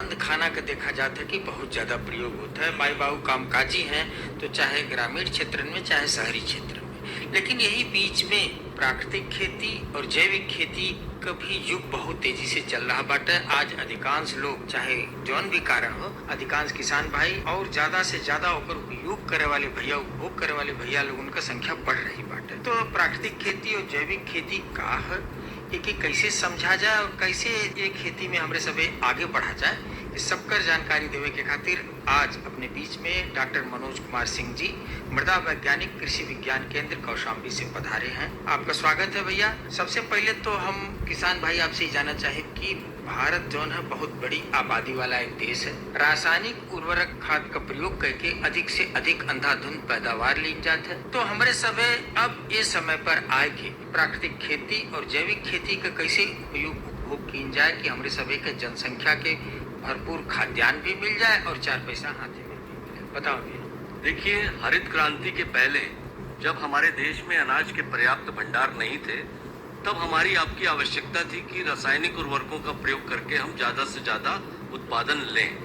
खाना का देखा जाता है कि बहुत ज़्यादा प्रयोग होता है। माई बाबू कामकाजी हैं, तो चाहे ग्रामीण क्षेत्र में चाहे शहरी क्षेत्र में। लेकिन यही बीच में प्राकृतिक खेती और जैविक खेती का भी युग बहुत तेजी से चल रहा बाटे। आज अधिकांश लोग, चाहे जौन भी कारण हो, अधिकांश किसान भाई और ज्यादा से ज्यादा ओकर उपयोग करे वाले भैया, उपभोग करे वाले भैया लोगन का संख्या बढ़ रही बाटे। तो प्राकृतिक खेती और जैविक खेती का है, एके कैसे समझा जाए और कैसे ये खेती में हमरे सबे आगे बढ़ा जाए, इस सबकर जानकारी देवे के खातिर आज अपने बीच में डॉक्टर मनोज कुमार सिंह जी, मृदा वैज्ञानिक कृषि विज्ञान केंद्र कौशाम्बी से पधारे हैं। आपका स्वागत है भैया। सबसे पहले तो हम किसान भाई आपसे ही जानना चाहे कि भारत जो है बहुत बड़ी आबादी वाला एक देश है। रासायनिक उर्वरक खाद का प्रयोग करके अधिक से अधिक अंधाधुंध पैदावार ली जाते है। तो हमारे सबे अब इस समय पर आए के प्राकृतिक खेती और जैविक खेती का कैसे उपयोग की जाए कि हमारे सभी के जनसंख्या के भरपूर खाद्यान्न भी मिल जाए और चार पैसा हाथ में भी मिले। बताओ भैया। देखिए, हरित क्रांति के पहले जब हमारे देश में अनाज के पर्याप्त भंडार नहीं थे, तब हमारी आपकी आवश्यकता थी कि रासायनिक उर्वरकों का प्रयोग करके हम ज्यादा से ज्यादा उत्पादन लें,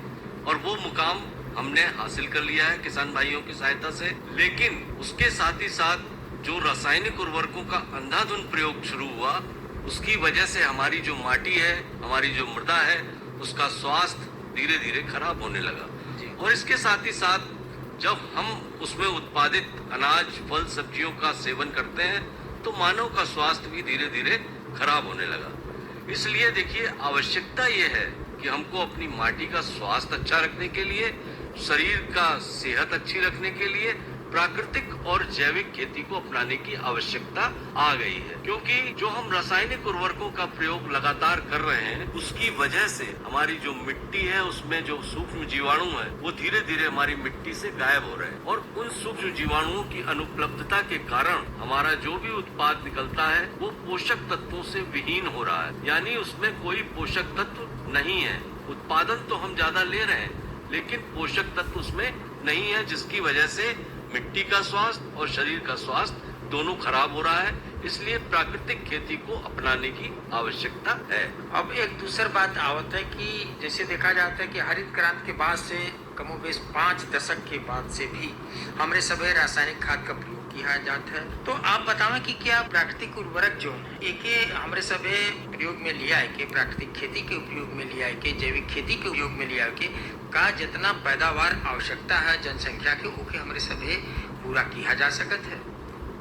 और वो मुकाम हमने हासिल कर लिया है किसान भाइयों की सहायता से। लेकिन उसके साथ ही साथ जो रासायनिक उर्वरकों का अंधाधुंध प्रयोग शुरू हुआ, उसकी वजह से हमारी जो माटी है, हमारी जो मृदा है, उसका स्वास्थ्य धीरे धीरे खराब होने लगा। और इसके साथ ही साथ जब हम उसमें उत्पादित अनाज, फल, सब्जियों का सेवन करते हैं, तो मानव का स्वास्थ्य भी धीरे धीरे खराब होने लगा। इसलिए देखिए, आवश्यकता ये है कि हमको अपनी माटी का स्वास्थ्य अच्छा रखने के लिए, शरीर का सेहत अच्छी रखने के लिए प्राकृतिक और जैविक खेती को अपनाने की आवश्यकता आ गई है। क्योंकि जो हम रासायनिक उर्वरकों का प्रयोग लगातार कर रहे हैं, उसकी वजह से हमारी जो मिट्टी है, उसमें जो सूक्ष्म जीवाणु है, वो धीरे धीरे हमारी मिट्टी से गायब हो रहे हैं। और उन सूक्ष्म जीवाणुओं की अनुपलब्धता के कारण हमारा जो भी उत्पाद निकलता है, वो पोषक तत्वों से विहीन हो रहा है। यानी उसमें कोई पोषक तत्व नहीं है। उत्पादन तो हम ज्यादा ले रहे हैं, लेकिन पोषक तत्व उसमें नहीं है, जिसकी वजह से मिट्टी का स्वास्थ्य और शरीर का स्वास्थ्य दोनों खराब हो रहा है। इसलिए प्राकृतिक खेती को अपनाने की आवश्यकता है। अब एक दूसरी बात आवत है कि जैसे देखा जाता है कि हरित क्रांति के बाद से कमोबेश 5 दशक के बाद से भी हमरे सभी रासायनिक खाद का प्रयोग किया जाता है। तो आप बतावें कि क्या प्राकृतिक उर्वरक जो है, एके हमरे सभी प्रयोग में लिया है कि प्राकृतिक खेती के उपयोग में लिया है कि जैविक खेती के उपयोग में लिया है कि का जितना पैदावार आवश्यकता है जनसंख्या के, ओके हमरे सभी पूरा किया जा सकत है।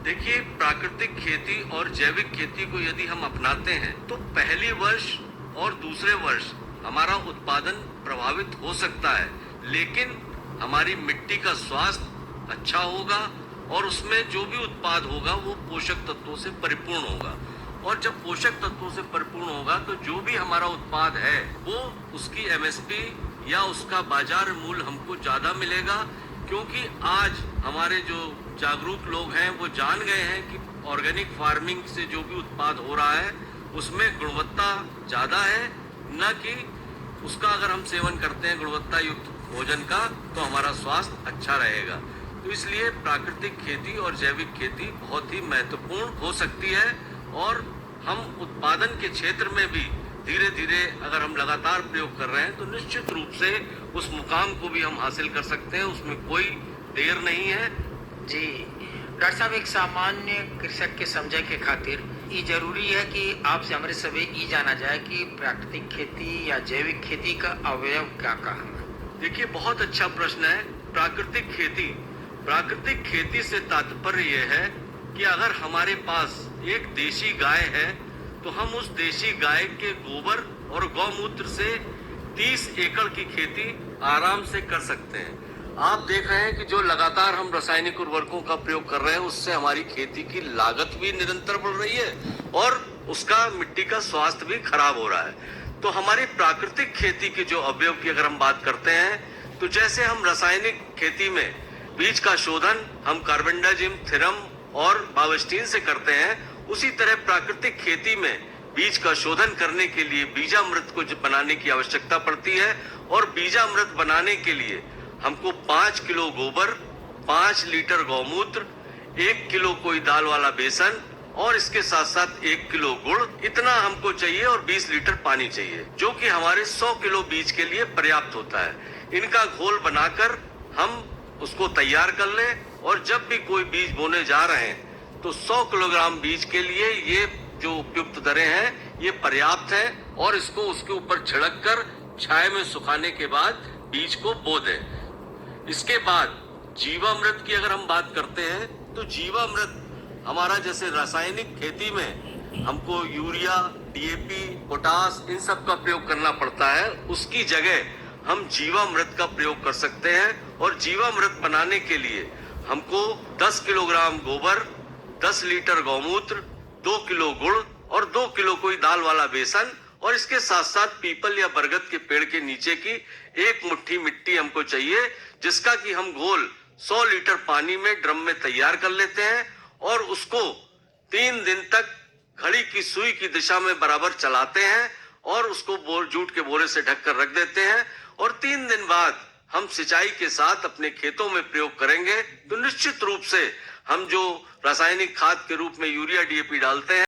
देखिए, प्राकृतिक खेती और जैविक खेती को यदि हम अपनाते हैं, तो पहले वर्ष और दूसरे वर्ष हमारा उत्पादन प्रभावित हो सकता है, लेकिन हमारी मिट्टी का स्वास्थ्य अच्छा होगा और उसमें जो भी उत्पाद होगा वो पोषक तत्वों से परिपूर्ण होगा। और जब पोषक तत्वों से परिपूर्ण होगा, तो जो भी हमारा उत्पाद है, वो उसकी एमएसपी या उसका बाजार मूल्य हमको ज्यादा मिलेगा। क्योंकि आज हमारे जो जागरूक लोग हैं, वो जान गए हैं कि ऑर्गेनिक फार्मिंग से जो भी उत्पाद हो रहा है, उसमें गुणवत्ता ज्यादा है, न कि उसका अगर हम सेवन करते हैं गुणवत्ता युक्त भोजन का, तो हमारा स्वास्थ्य अच्छा रहेगा। तो इसलिए प्राकृतिक खेती और जैविक खेती बहुत ही महत्वपूर्ण हो सकती है। और हम उत्पादन के क्षेत्र में भी धीरे धीरे अगर हम लगातार प्रयोग कर रहे हैं, तो निश्चित रूप से उस मुकाम को भी हम हासिल कर सकते हैं। उसमें कोई देर नहीं है। जी डॉक्टर साहब, एक सामान्य कृषक के समझे के खातिर ये जरूरी है कि आपसे हमारे सभी ये जाना जाए कि प्राकृतिक खेती या जैविक खेती का अवयव क्या कहाँ है। देखिए, बहुत अच्छा प्रश्न है। प्राकृतिक खेती से तात्पर्य यह है कि अगर हमारे पास एक देशी गाय है, तो हम उस देशी गाय के गोबर और गौमूत्र से 30 एकड़ की खेती आराम से कर सकते हैं। आप देख रहे हैं कि जो लगातार हम रासायनिक उर्वरकों का प्रयोग कर रहे हैं, उससे हमारी खेती की लागत भी निरंतर बढ़ रही है और उसका मिट्टी का स्वास्थ्य भी खराब हो रहा है। तो हमारी प्राकृतिक खेती के जो अवयव की अगर हम बात करते हैं, तो जैसे हम रासायनिक खेती में बीज का शोधन हम कार्बेंडाजिम, थिरम और बावस्टीन से करते हैं, उसी तरह प्राकृतिक खेती में बीज का शोधन करने के लिए बीजामृत को बनाने की आवश्यकता पड़ती है। और बीजामृत बनाने के लिए हमको 5 किलो गोबर, 5 लीटर गौमूत्र, 1 किलो कोई दाल वाला बेसन और इसके साथ साथ 1 किलो गुड़, इतना हमको चाहिए और 20 लीटर पानी चाहिए, जो कि हमारे 100 किलो बीज के लिए पर्याप्त होता है। इनका घोल बनाकर हम उसको तैयार कर लें और जब भी कोई बीज बोने जा रहे हैं तो 100 किलोग्राम बीज के लिए ये जो उपयुक्त दरें हैं ये पर्याप्त है, और इसको उसके ऊपर छिड़क कर छाया में सुखाने के बाद बीज को बो दें। इसके बाद जीवामृत की अगर हम बात करते हैं तो जीवामृत हमारा, जैसे रासायनिक खेती में हमको यूरिया, डीएपी, पोटास इन सब का प्रयोग करना पड़ता है, उसकी जगह हम जीवामृत का प्रयोग कर सकते हैं। और जीवामृत बनाने के लिए हमको 10 किलोग्राम गोबर, 10 लीटर गौमूत्र, 2 किलो गुड़ और 2 किलो कोई दाल वाला बेसन, और इसके साथ साथ पीपल या बरगद के पेड़ के नीचे की 1 मुट्ठी मिट्टी हमको चाहिए, जिसका कि हम घोल 100 लीटर पानी में ड्रम में तैयार कर लेते हैं और उसको 3 दिन तक घड़ी की सुई की दिशा में बराबर चलाते हैं और उसको जूट के बोरे से ढककर रख देते हैं। और 3 दिन बाद हम सिंचाई के साथ अपने खेतों में प्रयोग करेंगे तो निश्चित रूप से हम जो रासायनिक खाद के रूप में यूरिया, डीएपी डालते हैं